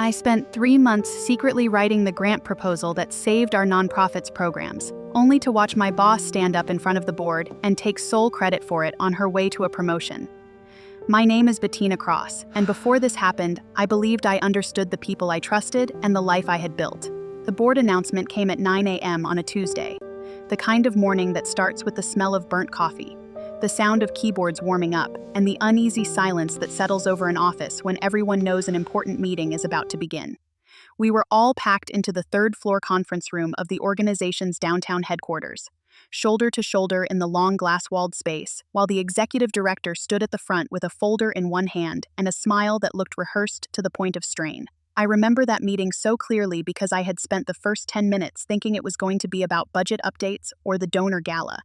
I spent 3 months secretly writing the grant proposal that saved our nonprofit's programs, only to watch my boss stand up in front of the board and take sole credit for it on her way to a promotion. My name is Bettina Cross, and before this happened, I believed I understood the people I trusted and the life I had built. The board announcement came at 9 a.m. on a Tuesday, the kind of morning that starts with the smell of burnt coffee, the sound of keyboards warming up, and the uneasy silence that settles over an office when everyone knows an important meeting is about to begin. We were all packed into the third-floor conference room of the organization's downtown headquarters, shoulder to shoulder in the long glass-walled space, while the executive director stood at the front with a folder in one hand and a smile that looked rehearsed to the point of strain. I remember that meeting so clearly because I had spent the first 10 minutes thinking it was going to be about budget updates or the donor gala.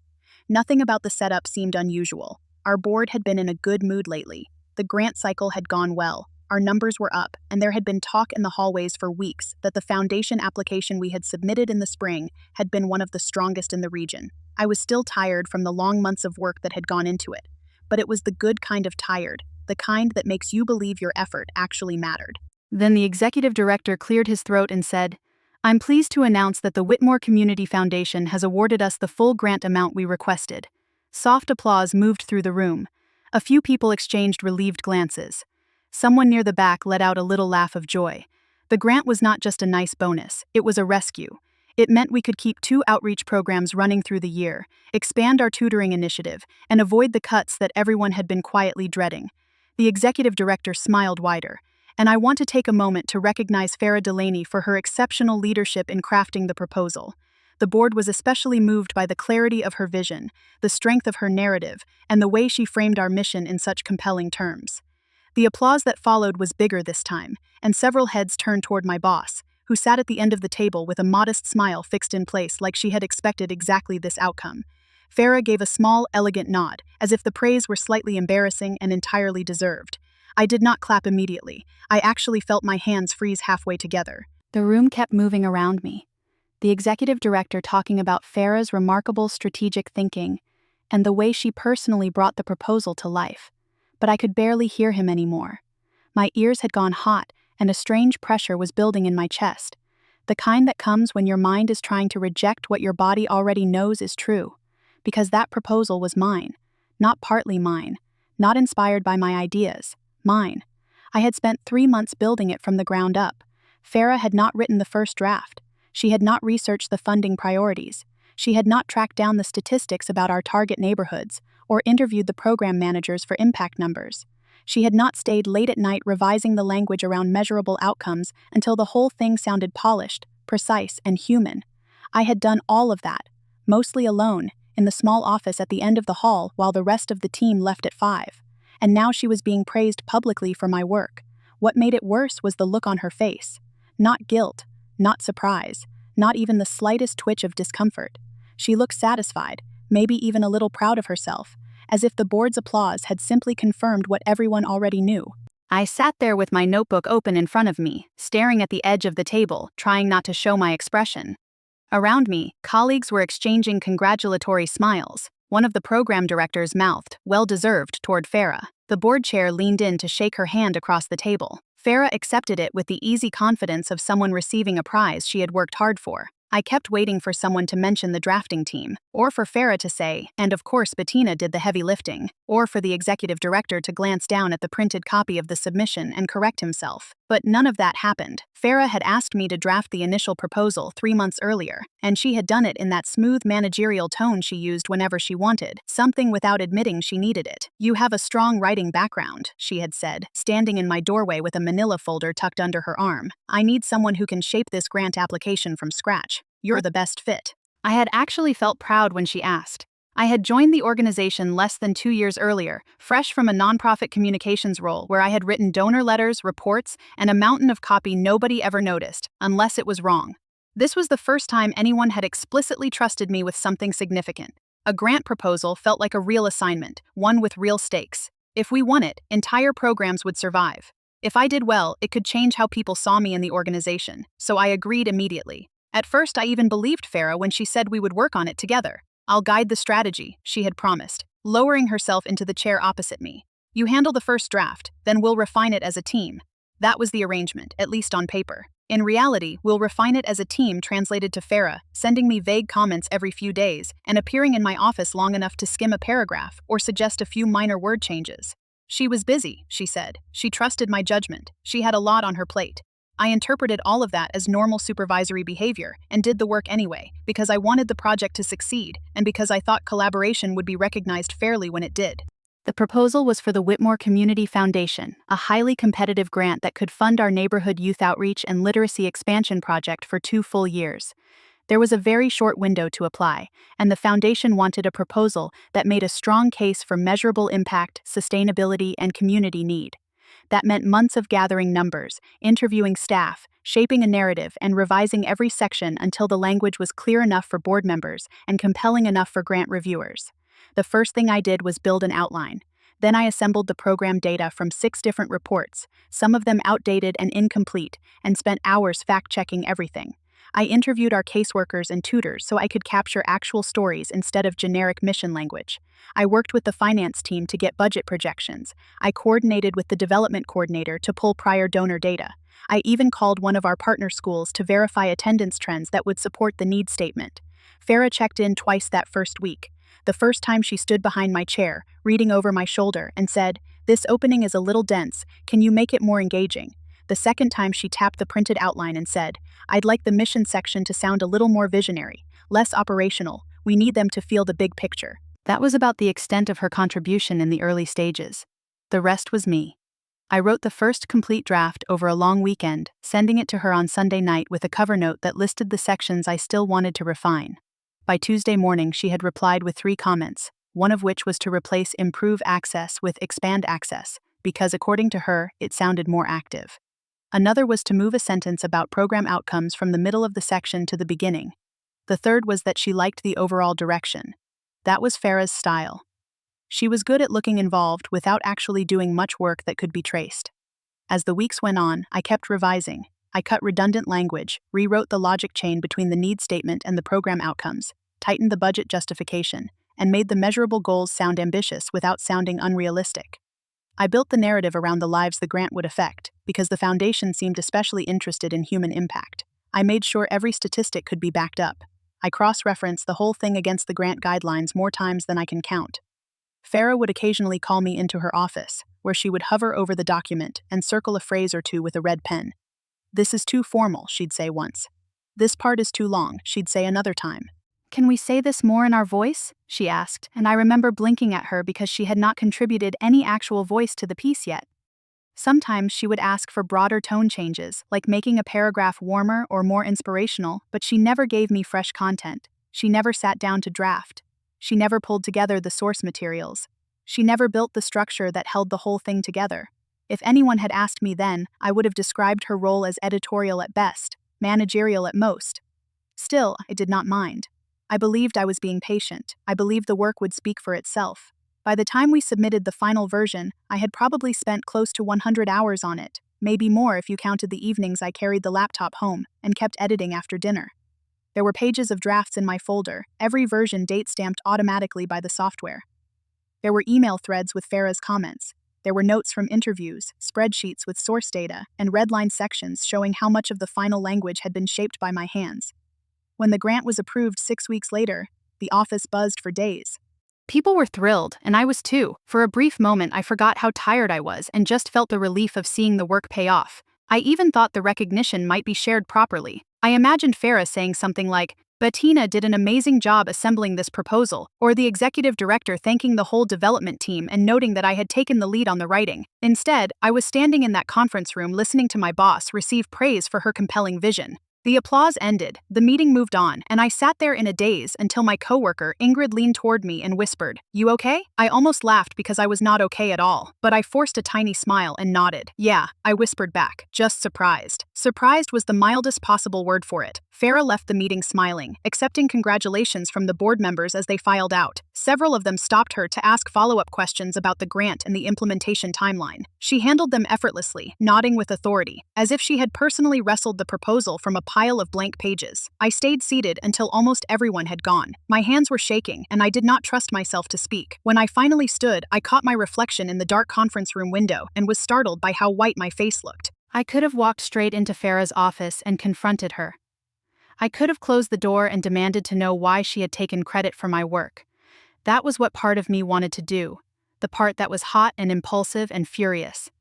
Nothing about the setup seemed unusual. Our board had been in a good mood lately. The grant cycle had gone well. Our numbers were up, and there had been talk in the hallways for weeks that the foundation application we had submitted in the spring had been one of the strongest in the region. I was still tired from the long months of work that had gone into it, but it was the good kind of tired, the kind that makes you believe your effort actually mattered. Then the executive director cleared his throat and said, "I'm pleased to announce that the Whitmore Community Foundation has awarded us the full grant amount we requested." Soft applause moved through the room. A few people exchanged relieved glances. Someone near the back let out a little laugh of joy. The grant was not just a nice bonus, it was a rescue. It meant we could keep 2 outreach programs running through the year, expand our tutoring initiative, and avoid the cuts that everyone had been quietly dreading. The executive director smiled wider, and I want to take a moment to recognize Farah Delaney for her exceptional leadership in crafting the proposal. The board was especially moved by the clarity of her vision, the strength of her narrative, and the way she framed our mission in such compelling terms. The applause that followed was bigger this time, and several heads turned toward my boss, who sat at the end of the table with a modest smile fixed in place like she had expected exactly this outcome. Farah gave a small, elegant nod, as if the praise were slightly embarrassing and entirely deserved. I did not clap immediately. I actually felt my hands freeze halfway together. The room kept moving around me. The executive director talking about Farah's remarkable strategic thinking and the way she personally brought the proposal to life. But I could barely hear him anymore. My ears had gone hot, and a strange pressure was building in my chest, the kind that comes when your mind is trying to reject what your body already knows is true. Because that proposal was mine, not partly mine, not inspired by my ideas, mine. I had spent 3 months building it from the ground up. Farah had not written the first draft. She had not researched the funding priorities. She had not tracked down the statistics about our target neighborhoods, or interviewed the program managers for impact numbers. She had not stayed late at night revising the language around measurable outcomes until the whole thing sounded polished, precise, and human. I had done all of that, mostly alone, in the small office at the end of the hall while the rest of the team left at 5. And now she was being praised publicly for my work. What made it worse was the look on her face. Not guilt, not surprise, not even the slightest twitch of discomfort. She looked satisfied, maybe even a little proud of herself, as if the board's applause had simply confirmed what everyone already knew. I sat there with my notebook open in front of me, staring at the edge of the table, trying not to show my expression. Around me, colleagues were exchanging congratulatory smiles. One of the program directors mouthed, "Well-deserved," toward Farah. The board chair leaned in to shake her hand across the table. Farah accepted it with the easy confidence of someone receiving a prize she had worked hard for. I kept waiting for someone to mention the drafting team, or for Farah to say, "And of course Bettina did the heavy lifting," or for the executive director to glance down at the printed copy of the submission and correct himself. But none of that happened. Farah had asked me to draft the initial proposal 3 months earlier, and she had done it in that smooth managerial tone she used whenever she wanted something without admitting she needed it. "You have a strong writing background," she had said, standing in my doorway with a manila folder tucked under her arm. "I need someone who can shape this grant application from scratch. You're the best fit." I had actually felt proud when she asked. I had joined the organization less than 2 years earlier, fresh from a nonprofit communications role where I had written donor letters, reports, and a mountain of copy nobody ever noticed, unless it was wrong. This was the first time anyone had explicitly trusted me with something significant. A grant proposal felt like a real assignment, one with real stakes. If we won it, entire programs would survive. If I did well, it could change how people saw me in the organization, so I agreed immediately. At first, I even believed Farah when she said we would work on it together. "I'll guide the strategy," she had promised, lowering herself into the chair opposite me. "You handle the first draft, then we'll refine it as a team." That was the arrangement, at least on paper. In reality, we'll refine it as a team, translated to Farah, sending me vague comments every few days, and appearing in my office long enough to skim a paragraph or suggest a few minor word changes. She was busy, she said. She trusted my judgment. She had a lot on her plate. I interpreted all of that as normal supervisory behavior and did the work anyway, because I wanted the project to succeed and because I thought collaboration would be recognized fairly when it did. The proposal was for the Whitmore Community Foundation, a highly competitive grant that could fund our neighborhood youth outreach and literacy expansion project for 2 full years. There was a very short window to apply, and the foundation wanted a proposal that made a strong case for measurable impact, sustainability, and community need. That meant months of gathering numbers, interviewing staff, shaping a narrative, and revising every section until the language was clear enough for board members and compelling enough for grant reviewers. The first thing I did was build an outline. Then I assembled the program data from 6 different reports, some of them outdated and incomplete, and spent hours fact-checking everything. I interviewed our caseworkers and tutors so I could capture actual stories instead of generic mission language. I worked with the finance team to get budget projections. I coordinated with the development coordinator to pull prior donor data. I even called one of our partner schools to verify attendance trends that would support the need statement. Farah checked in twice that first week. The first time she stood behind my chair, reading over my shoulder, and said, "This opening is a little dense, can you make it more engaging?" The second time she tapped the printed outline and said, "I'd like the mission section to sound a little more visionary, less operational. We need them to feel the big picture." That was about the extent of her contribution in the early stages. The rest was me. I wrote the first complete draft over a long weekend, sending it to her on Sunday night with a cover note that listed the sections I still wanted to refine. By Tuesday morning, she had replied with 3 comments, one of which was to replace improve access with expand access, because according to her, it sounded more active. Another was to move a sentence about program outcomes from the middle of the section to the beginning. The third was that she liked the overall direction. That was Farah's style. She was good at looking involved without actually doing much work that could be traced. As the weeks went on, I kept revising. I cut redundant language, rewrote the logic chain between the need statement and the program outcomes, tightened the budget justification, and made the measurable goals sound ambitious without sounding unrealistic. I built the narrative around the lives the grant would affect, because the foundation seemed especially interested in human impact. I made sure every statistic could be backed up. I cross-referenced the whole thing against the grant guidelines more times than I can count. Farah would occasionally call me into her office, where she would hover over the document and circle a phrase or two with a red pen. "This is too formal," she'd say once. "This part is too long," she'd say another time. "Can we say this more in our voice?" she asked, and I remember blinking at her because she had not contributed any actual voice to the piece yet. Sometimes she would ask for broader tone changes, like making a paragraph warmer or more inspirational, but she never gave me fresh content. She never sat down to draft. She never pulled together the source materials. She never built the structure that held the whole thing together. If anyone had asked me then, I would have described her role as editorial at best, managerial at most. Still, I did not mind. I believed I was being patient. I believed the work would speak for itself. By the time we submitted the final version, I had probably spent close to 100 hours on it, maybe more if you counted the evenings I carried the laptop home and kept editing after dinner. There were pages of drafts in my folder, every version date-stamped automatically by the software. There were email threads with Farah's comments. There were notes from interviews, spreadsheets with source data, and red-line sections showing how much of the final language had been shaped by my hands. When the grant was approved 6 weeks later, the office buzzed for days. People were thrilled, and I was too. For a brief moment, I forgot how tired I was and just felt the relief of seeing the work pay off. I even thought the recognition might be shared properly. I imagined Farah saying something like, "Bettina did an amazing job assembling this proposal," or the executive director thanking the whole development team and noting that I had taken the lead on the writing. Instead, I was standing in that conference room listening to my boss receive praise for her compelling vision. The applause ended, the meeting moved on, and I sat there in a daze until my coworker, Ingrid, leaned toward me and whispered, "You okay?" I almost laughed because I was not okay at all, but I forced a tiny smile and nodded. "Yeah," I whispered back, just surprised. Surprised was the mildest possible word for it. Farah left the meeting smiling, accepting congratulations from the board members as they filed out. Several of them stopped her to ask follow-up questions about the grant and the implementation timeline. She handled them effortlessly, nodding with authority, as if she had personally wrestled the proposal from a pile of blank pages. I stayed seated until almost everyone had gone. My hands were shaking, and I did not trust myself to speak. When I finally stood, I caught my reflection in the dark conference room window and was startled by how white my face looked. I could have walked straight into Farah's office and confronted her. I could have closed the door and demanded to know why she had taken credit for my work. That was what part of me wanted to do, the part that was hot and impulsive and furious.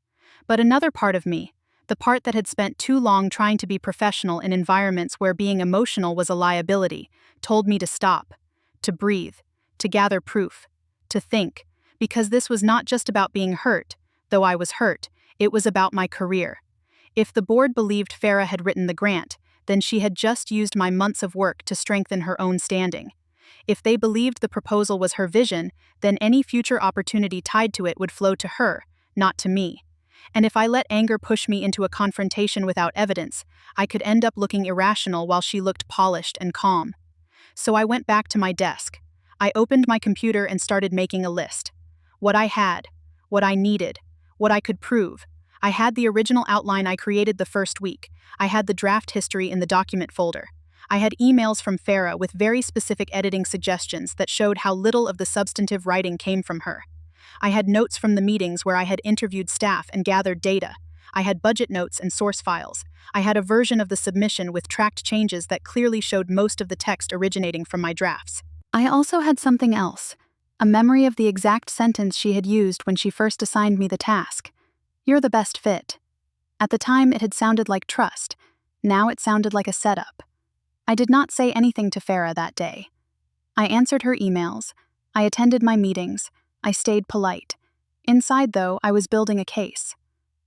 But another part of me, the part that had spent too long trying to be professional in environments where being emotional was a liability, told me to stop, to breathe, to gather proof, to think, because this was not just about being hurt, though I was hurt, it was about my career. If the board believed Farah had written the grant, then she had just used my months of work to strengthen her own standing. If they believed the proposal was her vision, then any future opportunity tied to it would flow to her, not to me. And if I let anger push me into a confrontation without evidence, I could end up looking irrational while she looked polished and calm. So I went back to my desk. I opened my computer and started making a list. What I had, what I needed, what I could prove. I had the original outline I created the first week. I had the draft history in the document folder. I had emails from Farah with very specific editing suggestions that showed how little of the substantive writing came from her. I had notes from the meetings where I had interviewed staff and gathered data. I had budget notes and source files. I had a version of the submission with tracked changes that clearly showed most of the text originating from my drafts. I also had something else, a memory of the exact sentence she had used when she first assigned me the task. "You're the best fit." At the time, it had sounded like trust. Now it sounded like a setup. I did not say anything to Farah that day. I answered her emails. I attended my meetings. I stayed polite. Inside, though, I was building a case.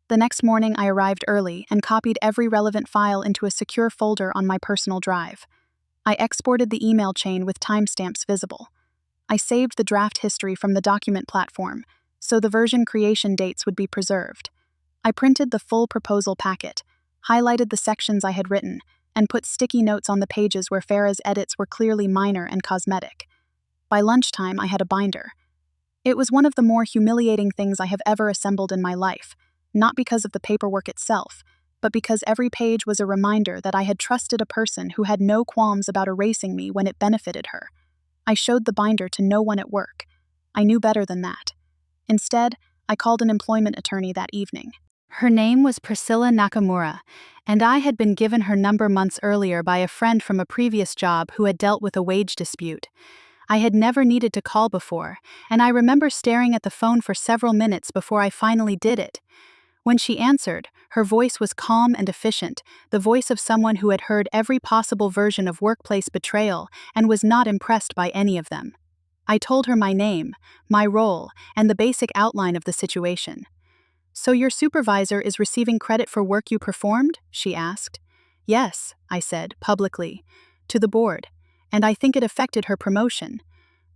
The next morning, I arrived early and copied every relevant file into a secure folder on my personal drive. I exported the email chain with timestamps visible. I saved the draft history from the document platform, so the version creation dates would be preserved. I printed the full proposal packet, highlighted the sections I had written, and put sticky notes on the pages where Farah's edits were clearly minor and cosmetic. By lunchtime, I had a binder. It was one of the more humiliating things I have ever assembled in my life, not because of the paperwork itself, but because every page was a reminder that I had trusted a person who had no qualms about erasing me when it benefited her. I showed the binder to no one at work. I knew better than that. Instead, I called an employment attorney that evening. Her name was Priscilla Nakamura, and I had been given her number months earlier by a friend from a previous job who had dealt with a wage dispute. I had never needed to call before, and I remember staring at the phone for several minutes before I finally did it. When she answered, her voice was calm and efficient, the voice of someone who had heard every possible version of workplace betrayal and was not impressed by any of them. I told her my name, my role, and the basic outline of the situation. "So your supervisor is receiving credit for work you performed?" she asked. "Yes," I said, publicly, to the board, and I think it affected her promotion.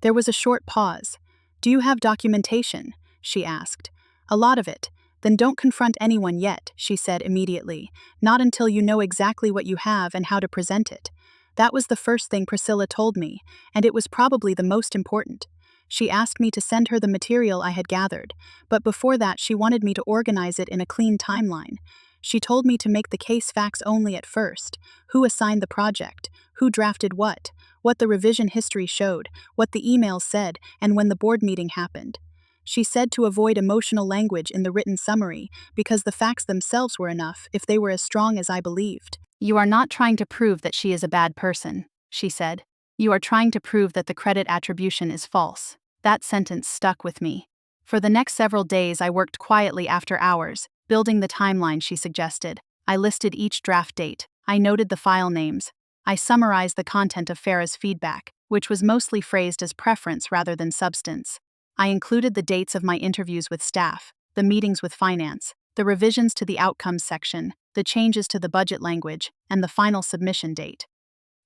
There was a short pause. "Do you have documentation?" she asked. "A lot of it. Then don't confront anyone yet," she said immediately, "not until you know exactly what you have and how to present it." That was the first thing Priscilla told me, and it was probably the most important. She asked me to send her the material I had gathered, but before that she wanted me to organize it in a clean timeline. She told me to make the case facts only at first: who assigned the project, who drafted what the revision history showed, what the emails said, and when the board meeting happened. She said to avoid emotional language in the written summary, because the facts themselves were enough if they were as strong as I believed. "You are not trying to prove that she is a bad person," she said. "You are trying to prove that the credit attribution is false." That sentence stuck with me. For the next several days, I worked quietly after hours, building the timeline she suggested. I listed each draft date. I noted the file names. I summarized the content of Farah's feedback, which was mostly phrased as preference rather than substance. I included the dates of my interviews with staff, the meetings with finance, the revisions to the outcomes section, the changes to the budget language, and the final submission date.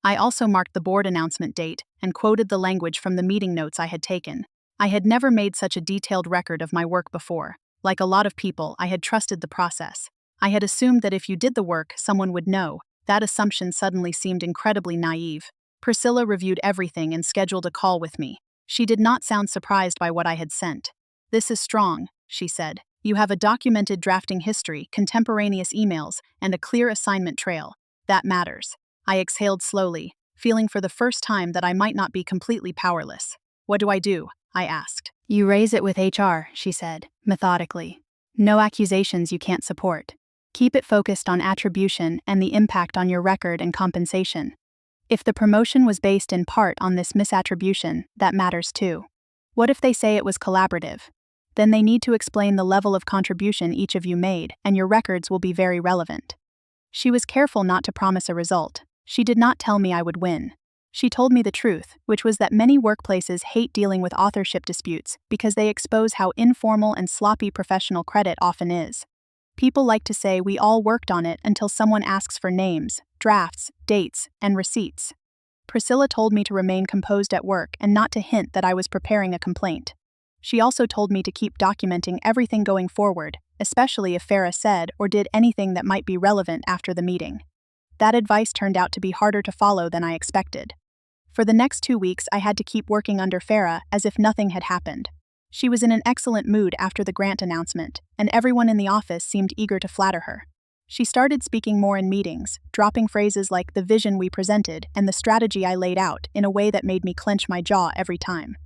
I also marked the board announcement date and quoted the language from the meeting notes I had taken. I had never made such a detailed record of my work before. Like a lot of people, I had trusted the process. I had assumed that if you did the work, someone would know. That assumption suddenly seemed incredibly naive. Priscilla reviewed everything and scheduled a call with me. She did not sound surprised by what I had sent. "This is strong," she said. "You have a documented drafting history, contemporaneous emails, and a clear assignment trail. That matters." I exhaled slowly, feeling for the first time that I might not be completely powerless. "What do I do?" I asked. "You raise it with HR," she said, methodically. "No accusations you can't support. Keep it focused on attribution and the impact on your record and compensation. If the promotion was based in part on this misattribution, that matters too. What if they say it was collaborative? Then they need to explain the level of contribution each of you made, and your records will be very relevant. She was careful not to promise a result. She did not tell me I would win. She told me the truth, which was that many workplaces hate dealing with authorship disputes because they expose how informal and sloppy professional credit often is. People like to say we all worked on it until someone asks for names, drafts, dates, and receipts. Priscilla told me to remain composed at work and not to hint that I was preparing a complaint. She also told me to keep documenting everything going forward, especially if Farah said or did anything that might be relevant after the meeting. That advice turned out to be harder to follow than I expected. For the next 2 weeks, I had to keep working under Farah as if nothing had happened. She was in an excellent mood after the grant announcement, and everyone in the office seemed eager to flatter her. She started speaking more in meetings, dropping phrases like the vision we presented and the strategy I laid out in a way that made me clench my jaw every time.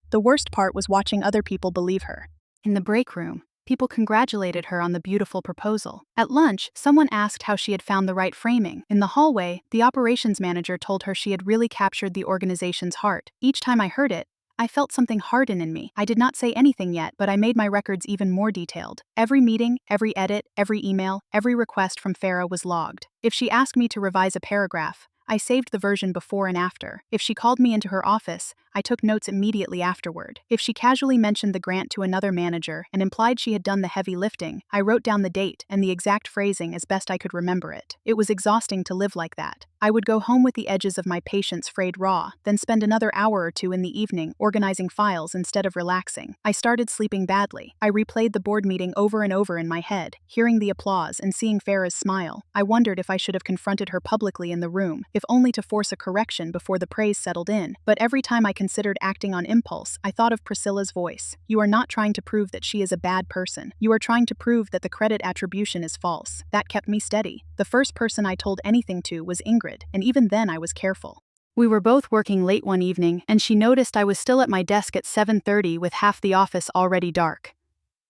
The worst part was watching other people believe her. In the break room, people congratulated her on the beautiful proposal. At lunch, someone asked how she had found the right framing. In the hallway, the operations manager told her she had really captured the organization's heart. Each time I heard it, I felt something harden in me. I did not say anything yet, but I made my records even more detailed. Every meeting, every edit, every email, every request from Farah was logged. If she asked me to revise a paragraph, I saved the version before and after. If she called me into her office, I took notes immediately afterward. If she casually mentioned the grant to another manager and implied she had done the heavy lifting, I wrote down the date and the exact phrasing as best I could remember it. It was exhausting to live like that. I would go home with the edges of my patience frayed raw, then spend another hour or two in the evening organizing files instead of relaxing. I started sleeping badly. I replayed the board meeting over and over in my head, hearing the applause and seeing Farah's smile. I wondered if I should have confronted her publicly in the room, if only to force a correction before the praise settled in. But every time I considered acting on impulse, I thought of Priscilla's voice. You are not trying to prove that she is a bad person. You are trying to prove that the credit attribution is false. That kept me steady. The first person I told anything to was Ingrid, and even then I was careful. We were both working late one evening, and she noticed I was still at my desk at 7:30 with half the office already dark.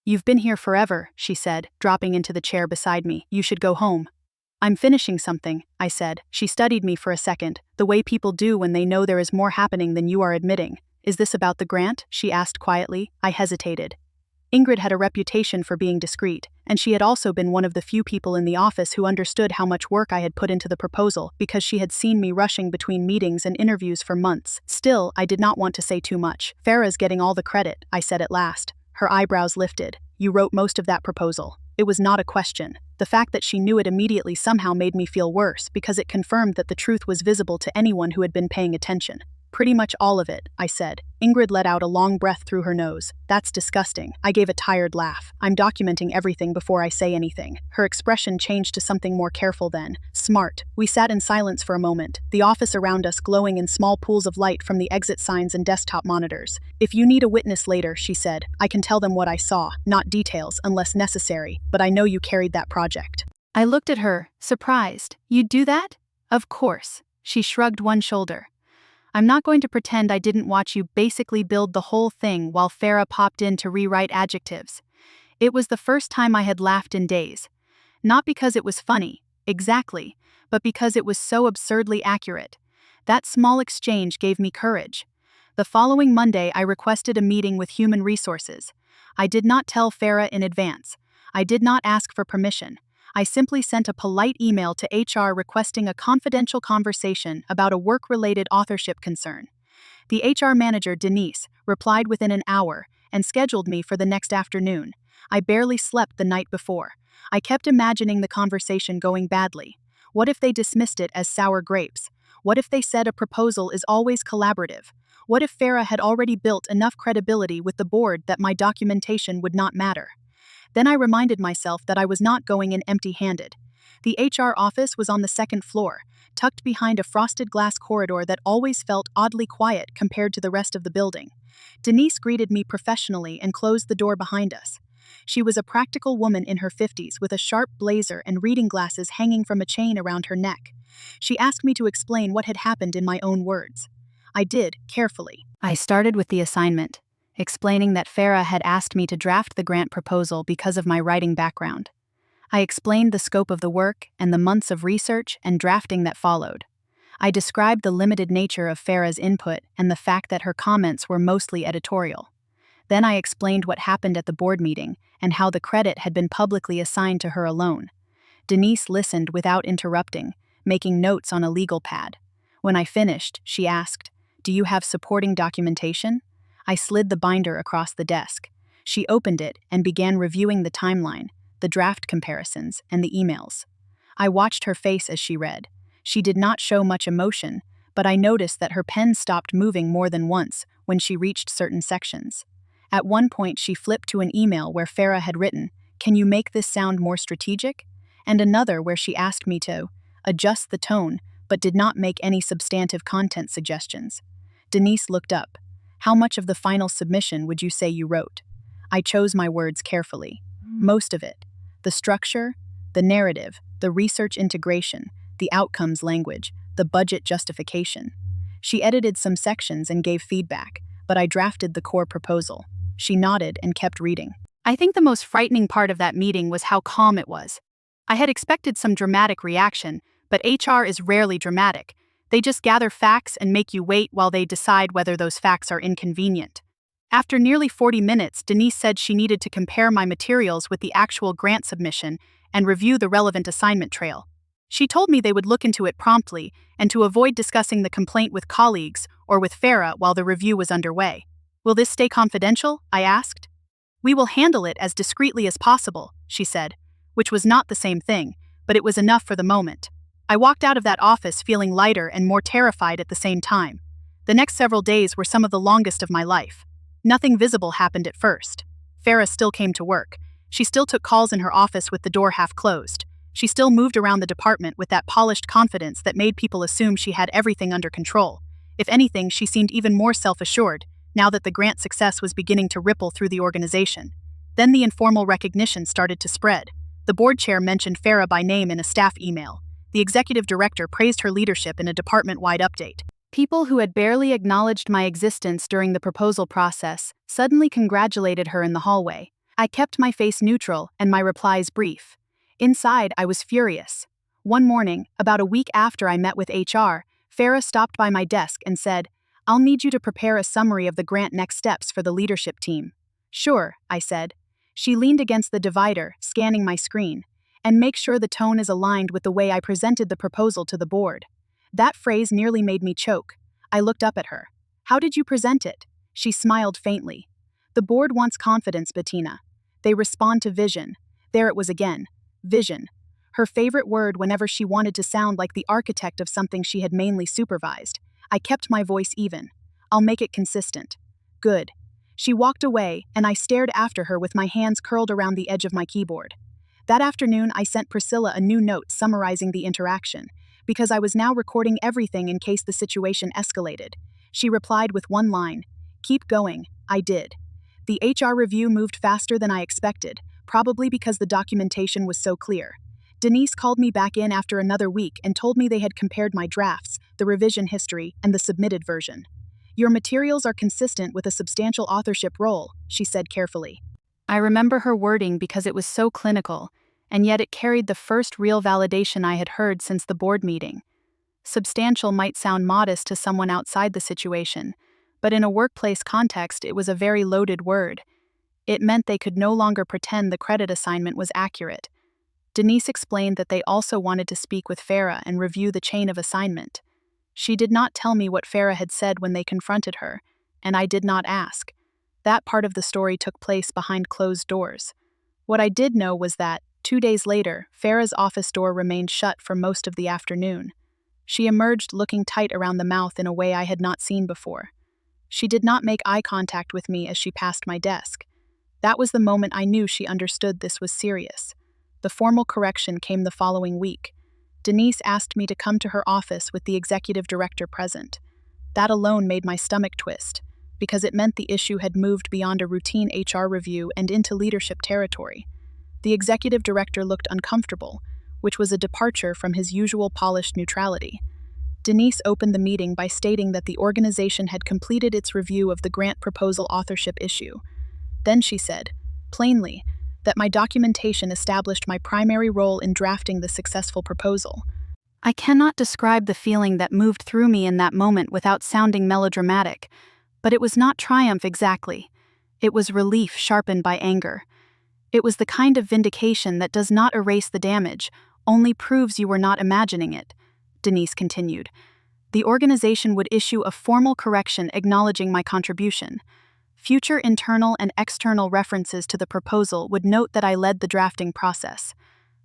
"You've been here forever," she said, dropping into the chair beside me. "You should go home." "I'm finishing something," I said. She studied me for a second, the way people do when they know there is more happening than you are admitting. "Is this about the grant?" she asked quietly. I hesitated. Ingrid had a reputation for being discreet, and she had also been one of the few people in the office who understood how much work I had put into the proposal because she had seen me rushing between meetings and interviews for months. Still, I did not want to say too much. "Farah's getting all the credit," I said at last. Her eyebrows lifted. "You wrote most of that proposal." It was not a question. The fact that she knew it immediately somehow made me feel worse because it confirmed that the truth was visible to anyone who had been paying attention. "Pretty much all of it," I said. Ingrid let out a long breath through her nose. "That's disgusting." I gave a tired laugh. "I'm documenting everything before I say anything." Her expression changed to something more careful then. "Smart." We sat in silence for a moment, the office around us glowing in small pools of light from the exit signs and desktop monitors. "If you need a witness later," she said, "I can tell them what I saw, not details unless necessary, but I know you carried that project." I looked at her, surprised. "You'd do that?" "Of course." She shrugged one shoulder. "I'm not going to pretend I didn't watch you basically build the whole thing while Farah popped in to rewrite adjectives." It was the first time I had laughed in days. Not because it was funny, exactly, but because it was so absurdly accurate. That small exchange gave me courage. The following Monday, I requested a meeting with Human Resources. I did not tell Farah in advance. I did not ask for permission. I simply sent a polite email to HR requesting a confidential conversation about a work-related authorship concern. The HR manager, Denise, replied within an hour and scheduled me for the next afternoon. I barely slept the night before. I kept imagining the conversation going badly. What if they dismissed it as sour grapes? What if they said a proposal is always collaborative? What if Farah had already built enough credibility with the board that my documentation would not matter? Then I reminded myself that I was not going in empty-handed. The HR office was on the second floor, tucked behind a frosted glass corridor that always felt oddly quiet compared to the rest of the building. Denise greeted me professionally and closed the door behind us. She was a practical woman in her 50s with a sharp blazer and reading glasses hanging from a chain around her neck. She asked me to explain what had happened in my own words. I did, carefully. I started with the assignment, explaining that Farah had asked me to draft the grant proposal because of my writing background. I explained the scope of the work and the months of research and drafting that followed. I described the limited nature of Farah's input and the fact that her comments were mostly editorial. Then I explained what happened at the board meeting and how the credit had been publicly assigned to her alone. Denise listened without interrupting, making notes on a legal pad. When I finished, she asked, "Do you have supporting documentation?" I slid the binder across the desk. She opened it and began reviewing the timeline, the draft comparisons, and the emails. I watched her face as she read. She did not show much emotion, but I noticed that her pen stopped moving more than once when she reached certain sections. At one point, she flipped to an email where Farah had written, "Can you make this sound more strategic?" And another where she asked me to adjust the tone, but did not make any substantive content suggestions. Denise looked up. "How much of the final submission would you say you wrote?" I chose my words carefully. Most of it. The structure, the narrative, the research integration, the outcomes language, the budget justification. She edited some sections and gave feedback, but I drafted the core proposal. She nodded and kept reading. I think the most frightening part of that meeting was how calm it was. I had expected some dramatic reaction, but HR is rarely dramatic. They just gather facts and make you wait while they decide whether those facts are inconvenient. After nearly 40 minutes, Denise said she needed to compare my materials with the actual grant submission and review the relevant assignment trail. She told me they would look into it promptly and to avoid discussing the complaint with colleagues or with Farah while the review was underway. "Will this stay confidential?" I asked. "We will handle it as discreetly as possible," she said, which was not the same thing, but it was enough for the moment. I walked out of that office feeling lighter and more terrified at the same time. The next several days were some of the longest of my life. Nothing visible happened at first. Farah still came to work. She still took calls in her office with the door half closed. She still moved around the department with that polished confidence that made people assume she had everything under control. If anything, she seemed even more self-assured, now that the grant success was beginning to ripple through the organization. Then the informal recognition started to spread. The board chair mentioned Farah by name in a staff email. The executive director praised her leadership in a department-wide update. People who had barely acknowledged my existence during the proposal process suddenly congratulated her in the hallway. I kept my face neutral and my replies brief. Inside, I was furious. One morning, about a week after I met with HR, Farah stopped by my desk and said, "I'll need you to prepare a summary of the grant next steps for the leadership team." "Sure," I said. She leaned against the divider, scanning my screen. "And make sure the tone is aligned with the way I presented the proposal to the board." That phrase nearly made me choke. I looked up at her. "How did you present it?" She smiled faintly. "The board wants confidence, Bettina. They respond to vision." There it was again. Vision. Her favorite word whenever she wanted to sound like the architect of something she had mainly supervised. I kept my voice even. "I'll make it consistent." "Good." She walked away, and I stared after her with my hands curled around the edge of my keyboard. That afternoon, I sent Priscilla a new note summarizing the interaction, because I was now recording everything in case the situation escalated. She replied with one line, "Keep going." I did. The HR review moved faster than I expected, probably because the documentation was so clear. Denise called me back in after another week and told me they had compared my drafts, the revision history, and the submitted version. "Your materials are consistent with a substantial authorship role," she said carefully. I remember her wording because it was so clinical, and yet it carried the first real validation I had heard since the board meeting. Substantial might sound modest to someone outside the situation, but in a workplace context, it was a very loaded word. It meant they could no longer pretend the credit assignment was accurate. Denise explained that they also wanted to speak with Farah and review the chain of assignment. She did not tell me what Farah had said when they confronted her, and I did not ask. That part of the story took place behind closed doors. What I did know was that, 2 days later, Farah's office door remained shut for most of the afternoon. She emerged looking tight around the mouth in a way I had not seen before. She did not make eye contact with me as she passed my desk. That was the moment I knew she understood this was serious. The formal correction came the following week. Denise asked me to come to her office with the executive director present. That alone made my stomach twist, because it meant the issue had moved beyond a routine HR review and into leadership territory. The executive director looked uncomfortable, which was a departure from his usual polished neutrality. Denise opened the meeting by stating that the organization had completed its review of the grant proposal authorship issue. Then she said, plainly, that my documentation established my primary role in drafting the successful proposal. I cannot describe the feeling that moved through me in that moment without sounding melodramatic, but it was not triumph exactly. It was relief sharpened by anger. It was the kind of vindication that does not erase the damage, only proves you were not imagining it, Denise continued. The organization would issue a formal correction acknowledging my contribution. Future internal and external references to the proposal would note that I led the drafting process.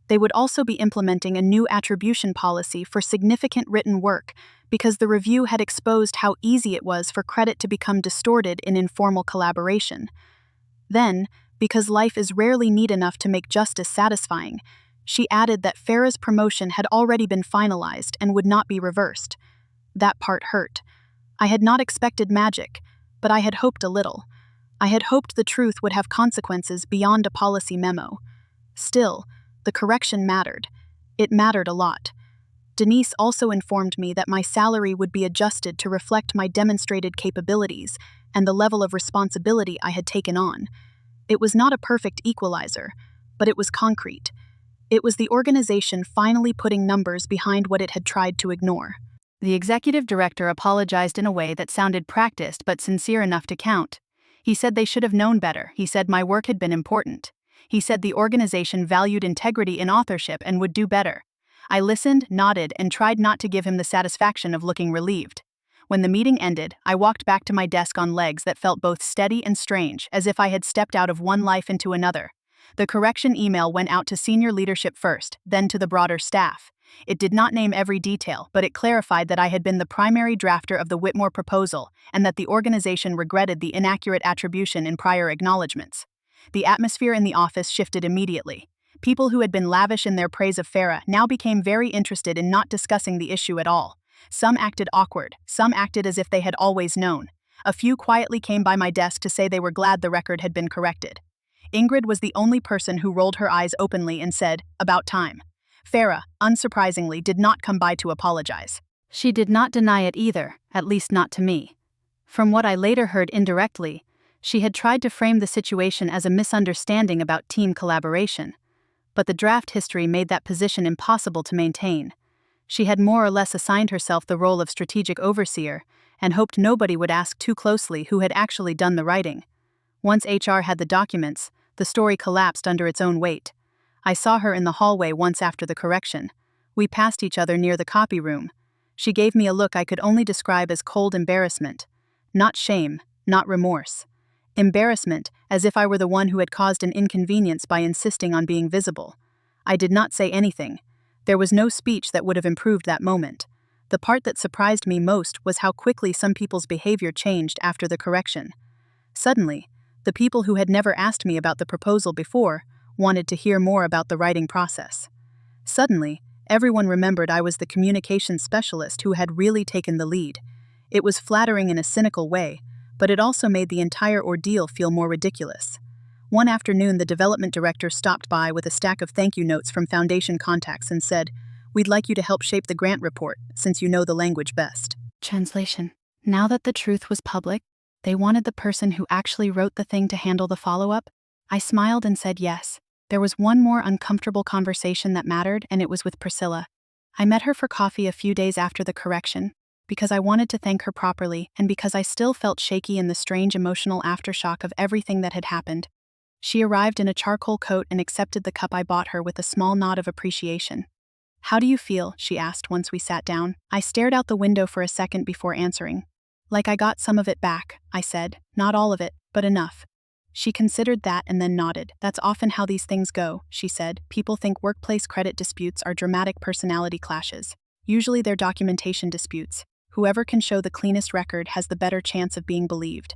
They would also be implementing a new attribution policy for significant written work because the review had exposed how easy it was for credit to become distorted in informal collaboration. Then, because life is rarely neat enough to make justice satisfying, she added that Farah's promotion had already been finalized and would not be reversed. That part hurt. I had not expected magic, but I had hoped a little. I had hoped the truth would have consequences beyond a policy memo. Still, the correction mattered. It mattered a lot. Denise also informed me that my salary would be adjusted to reflect my demonstrated capabilities and the level of responsibility I had taken on. It was not a perfect equalizer, but it was concrete. It was the organization finally putting numbers behind what it had tried to ignore. The executive director apologized in a way that sounded practiced but sincere enough to count. He said they should have known better. He said my work had been important. He said the organization valued integrity in authorship and would do better. I listened, nodded, and tried not to give him the satisfaction of looking relieved. When the meeting ended, I walked back to my desk on legs that felt both steady and strange, as if I had stepped out of one life into another. The correction email went out to senior leadership first, then to the broader staff. It did not name every detail, but it clarified that I had been the primary drafter of the Whitmore proposal and that the organization regretted the inaccurate attribution in prior acknowledgments. The atmosphere in the office shifted immediately. People who had been lavish in their praise of Farah now became very interested in not discussing the issue at all. Some acted awkward, some acted as if they had always known. A few quietly came by my desk to say they were glad the record had been corrected. Ingrid was the only person who rolled her eyes openly and said, "About time." Farah, unsurprisingly, did not come by to apologize. She did not deny it either, at least not to me. From what I later heard indirectly, she had tried to frame the situation as a misunderstanding about team collaboration. But the draft history made that position impossible to maintain. She had more or less assigned herself the role of strategic overseer and hoped nobody would ask too closely who had actually done the writing. Once HR had the documents, the story collapsed under its own weight. I saw her in the hallway once after the correction. We passed each other near the copy room. She gave me a look I could only describe as cold embarrassment. Not shame, not remorse. Embarrassment, as if I were the one who had caused an inconvenience by insisting on being visible. I did not say anything. There was no speech that would have improved that moment. The part that surprised me most was how quickly some people's behavior changed after the correction. Suddenly, the people who had never asked me about the proposal before wanted to hear more about the writing process. Suddenly, everyone remembered I was the communications specialist who had really taken the lead. It was flattering in a cynical way, but it also made the entire ordeal feel more ridiculous. One afternoon, the development director stopped by with a stack of thank you notes from Foundation contacts and said, "We'd like you to help shape the grant report, since you know the language best." Translation. Now that the truth was public, they wanted the person who actually wrote the thing to handle the follow-up. I smiled and said yes. There was one more uncomfortable conversation that mattered, and it was with Priscilla. I met her for coffee a few days after the correction, because I wanted to thank her properly and because I still felt shaky in the strange emotional aftershock of everything that had happened. She arrived in a charcoal coat and accepted the cup I bought her with a small nod of appreciation. "How do you feel?" she asked once we sat down. I stared out the window for a second before answering. "Like I got some of it back," I said. "Not all of it, but enough." She considered that and then nodded. "That's often how these things go," she said. "People think workplace credit disputes are dramatic personality clashes. Usually they're documentation disputes. Whoever can show the cleanest record has the better chance of being believed."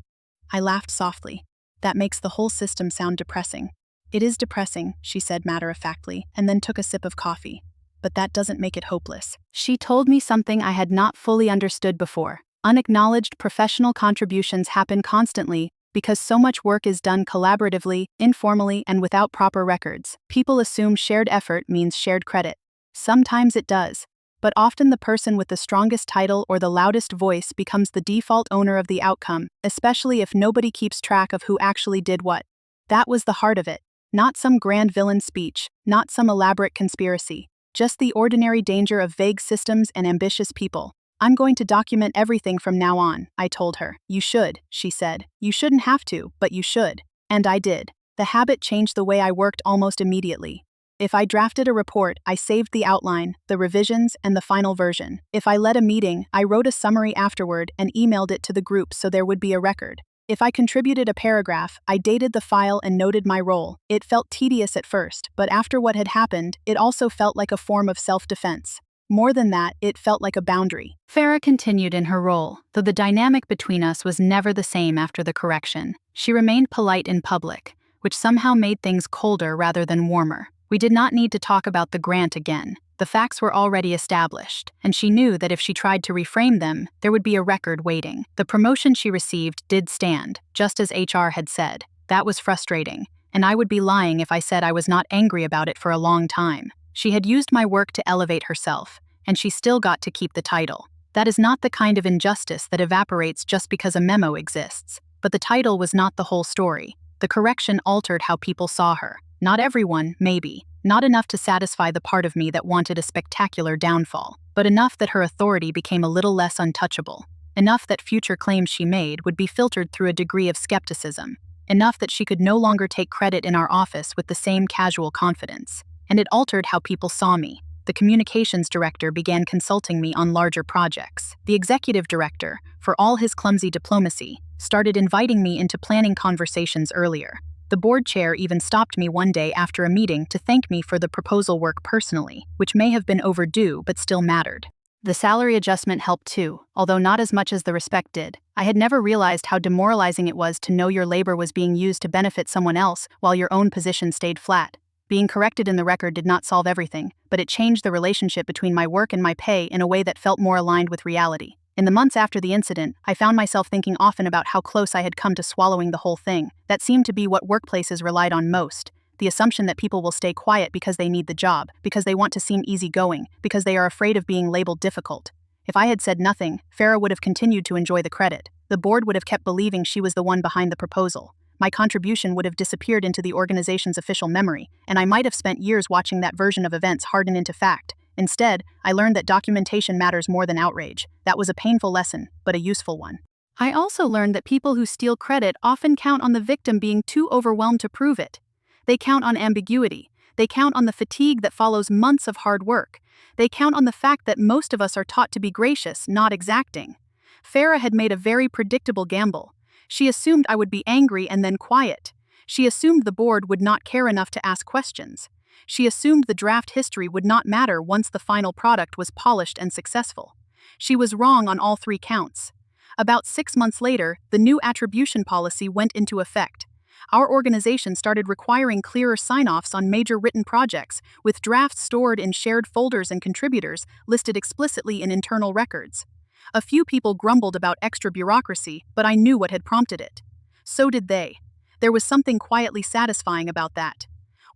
I laughed softly. "That makes the whole system sound depressing." "It is depressing," she said matter-of-factly, and then took a sip of coffee. "But that doesn't make it hopeless." She told me something I had not fully understood before. Unacknowledged professional contributions happen constantly because so much work is done collaboratively, informally, and without proper records. People assume shared effort means shared credit. Sometimes it does. But often the person with the strongest title or the loudest voice becomes the default owner of the outcome, especially if nobody keeps track of who actually did what. That was the heart of it. Not some grand villain speech, not some elaborate conspiracy. Just the ordinary danger of vague systems and ambitious people. I'm going to document everything from now on, I told her. You should, she said. You shouldn't have to, but you should. And I did. The habit changed the way I worked almost immediately. If I drafted a report, I saved the outline, the revisions, and the final version. If I led a meeting, I wrote a summary afterward and emailed it to the group so there would be a record. If I contributed a paragraph, I dated the file and noted my role. It felt tedious at first, but after what had happened, it also felt like a form of self-defense. More than that, it felt like a boundary. Farah continued in her role, though the dynamic between us was never the same after the correction. She remained polite in public, which somehow made things colder rather than warmer. We did not need to talk about the grant again. The facts were already established, and she knew that if she tried to reframe them, there would be a record waiting. The promotion she received did stand, just as HR had said. That was frustrating, and I would be lying if I said I was not angry about it for a long time. She had used my work to elevate herself, and she still got to keep the title. That is not the kind of injustice that evaporates just because a memo exists. But the title was not the whole story. The correction altered how people saw her. Not everyone, maybe. Not enough to satisfy the part of me that wanted a spectacular downfall, but enough that her authority became a little less untouchable. Enough that future claims she made would be filtered through a degree of skepticism. Enough that she could no longer take credit in our office with the same casual confidence. And it altered how people saw me. The communications director began consulting me on larger projects. The executive director, for all his clumsy diplomacy, started inviting me into planning conversations earlier. The board chair even stopped me one day after a meeting to thank me for the proposal work personally, which may have been overdue but still mattered. The salary adjustment helped too, although not as much as the respect did. I had never realized how demoralizing it was to know your labor was being used to benefit someone else while your own position stayed flat. Being corrected in the record did not solve everything, but it changed the relationship between my work and my pay in a way that felt more aligned with reality. In the months after the incident, I found myself thinking often about how close I had come to swallowing the whole thing. That seemed to be what workplaces relied on most. The assumption that people will stay quiet because they need the job, because they want to seem easygoing, because they are afraid of being labeled difficult. If I had said nothing, Farah would have continued to enjoy the credit. The board would have kept believing she was the one behind the proposal. My contribution would have disappeared into the organization's official memory, and I might have spent years watching that version of events harden into fact. Instead, I learned that documentation matters more than outrage. That was a painful lesson, but a useful one. I also learned that people who steal credit often count on the victim being too overwhelmed to prove it. They count on ambiguity. They count on the fatigue that follows months of hard work. They count on the fact that most of us are taught to be gracious, not exacting. Farah had made a very predictable gamble. She assumed I would be angry and then quiet. She assumed the board would not care enough to ask questions. She assumed the draft history would not matter once the final product was polished and successful. She was wrong on all three counts. About 6 months later, the new attribution policy went into effect. Our organization started requiring clearer sign-offs on major written projects, with drafts stored in shared folders and contributors listed explicitly in internal records. A few people grumbled about extra bureaucracy, but I knew what had prompted it. So did they. There was something quietly satisfying about that.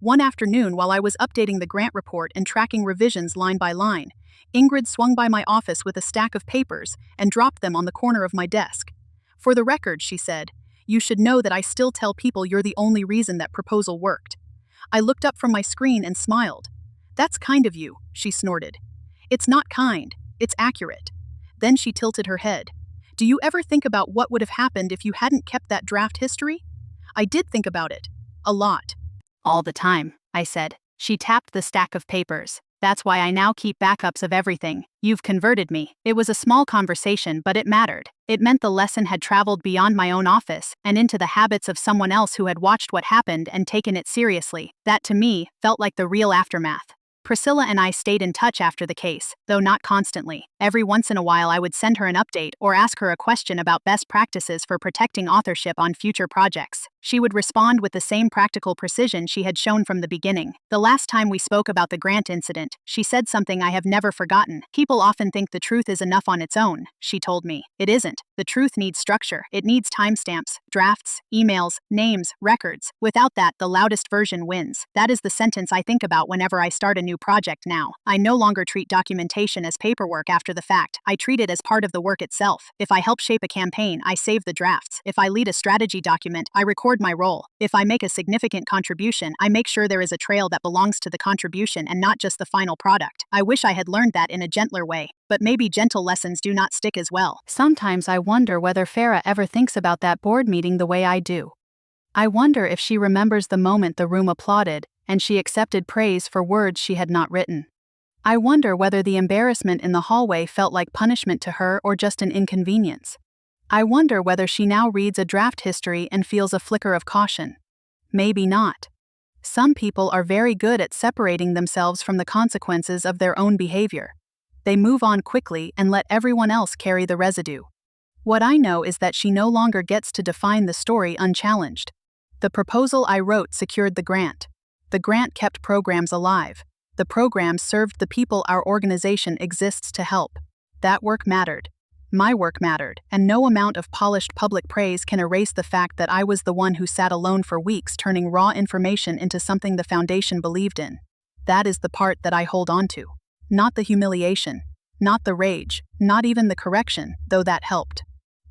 One afternoon, while I was updating the grant report and tracking revisions line by line, Ingrid swung by my office with a stack of papers and dropped them on the corner of my desk. "For the record," she said, "you should know that I still tell people you're the only reason that proposal worked." I looked up from my screen and smiled. "That's kind of you," she snorted. "It's not kind, it's accurate." Then she tilted her head. "Do you ever think about what would have happened if you hadn't kept that draft history?" I did think about it. A lot. "All the time," I said. She tapped the stack of papers. "That's why I now keep backups of everything. You've converted me." It was a small conversation, but it mattered. It meant the lesson had traveled beyond my own office and into the habits of someone else who had watched what happened and taken it seriously. That, to me, felt like the real aftermath. Priscilla and I stayed in touch after the case, though not constantly. Every once in a while I would send her an update or ask her a question about best practices for protecting authorship on future projects. She would respond with the same practical precision she had shown from the beginning. The last time we spoke about the grant incident, she said something I have never forgotten. "People often think the truth is enough on its own," she told me. "It isn't. The truth needs structure. It needs timestamps, drafts, emails, names, records. Without that, the loudest version wins. That is the sentence I think about whenever I start a new project now. I no longer treat documentation as paperwork after the fact. I treat it as part of the work itself. If I help shape a campaign, I save the drafts. If I lead a strategy document, I record my role. If I make a significant contribution, I make sure there is a trail that belongs to the contribution and not just the final product. I wish I had learned that in a gentler way, but maybe gentle lessons do not stick as well. Sometimes I wonder whether Farah ever thinks about that board meeting the way I do. I wonder if she remembers the moment the room applauded and she accepted praise for words she had not written. I wonder whether the embarrassment in the hallway felt like punishment to her or just an inconvenience. I wonder whether she now reads a draft history and feels a flicker of caution. Maybe not. Some people are very good at separating themselves from the consequences of their own behavior. They move on quickly and let everyone else carry the residue. What I know is that she no longer gets to define the story unchallenged. The proposal I wrote secured the grant. The grant kept programs alive. The programs served the people our organization exists to help. That work mattered. My work mattered, and no amount of polished public praise can erase the fact that I was the one who sat alone for weeks turning raw information into something the foundation believed in. That is the part that I hold on to. Not the humiliation, not the rage, not even the correction, though that helped.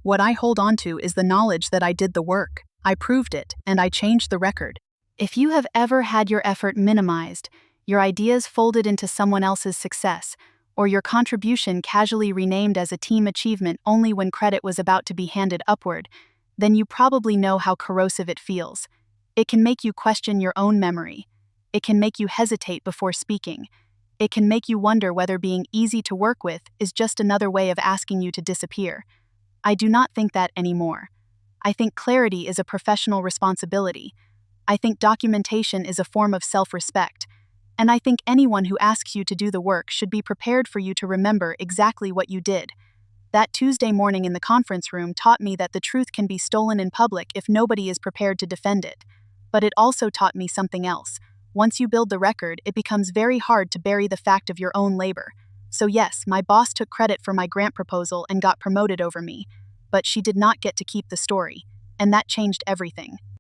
What I hold on to is the knowledge that I did the work, I proved it, and I changed the record. If you have ever had your effort minimized, your ideas folded into someone else's success, or your contribution casually renamed as a team achievement only when credit was about to be handed upward, then you probably know how corrosive it feels. It can make you question your own memory. It can make you hesitate before speaking. It can make you wonder whether being easy to work with is just another way of asking you to disappear. I do not think that anymore. I think clarity is a professional responsibility. I think documentation is a form of self-respect. And I think anyone who asks you to do the work should be prepared for you to remember exactly what you did. That Tuesday morning in the conference room taught me that the truth can be stolen in public if nobody is prepared to defend it. But it also taught me something else. Once you build the record, it becomes very hard to bury the fact of your own labor. So yes, my boss took credit for my grant proposal and got promoted over me. But she did not get to keep the story. And that changed everything.